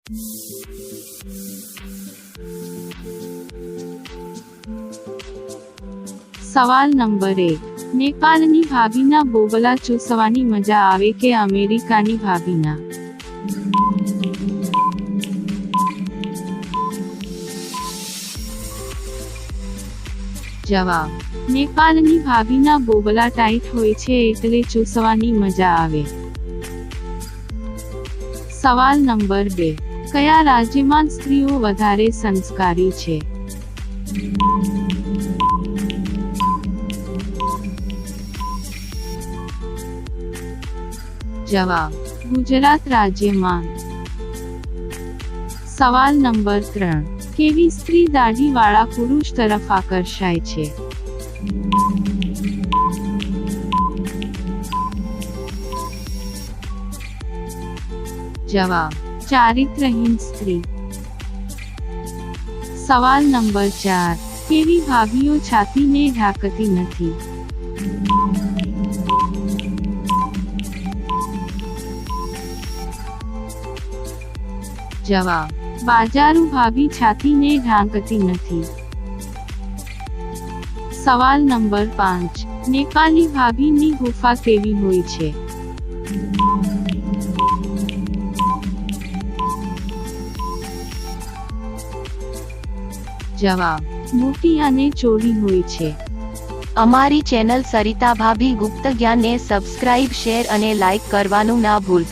સવાલ નંબર 1. નેપાળની ભાભીના બોબલા ચૂસવાની મજા આવે કે અમેરિકાની ભાભીના? જવાબ: નેપાળની ભાભીના બોબલા ટાઈટ હોય છે એટલે ચૂસવાની મજા આવે. સવાલ નંબર 2. કયા રાજ્યમાં સ્ત્રીઓ વધારે સંસ્કારી છે? જવાબ: ગુજરાત રાજ્યમાં. સવાલ નંબર 3. કેવી સ્ત્રી દાઢીવાળા પુરુષ તરફ આકર્ષાય છે? જવાબ: ચારિત્રહીન સ્ત્રી. સવાલ નંબર 4. કેવી ભાભીઓ છાતીને ઢાંકતી નથી? જવાબ: બાજારુ ભાભી છાતીને ઢાંકતી નથી. સવાલ નંબર 5. નેપાળી ભાભીની ગુફા કેવી હોય છે? જવાબ: મોટી અને ચોરી હોય છે. અમારી ચેનલ સરિતા ભાભી ગુપ્ત જ્ઞાનને સબસ્ક્રાઇબ, શેર અને લાઇક કરવાનું ના ભૂલતા.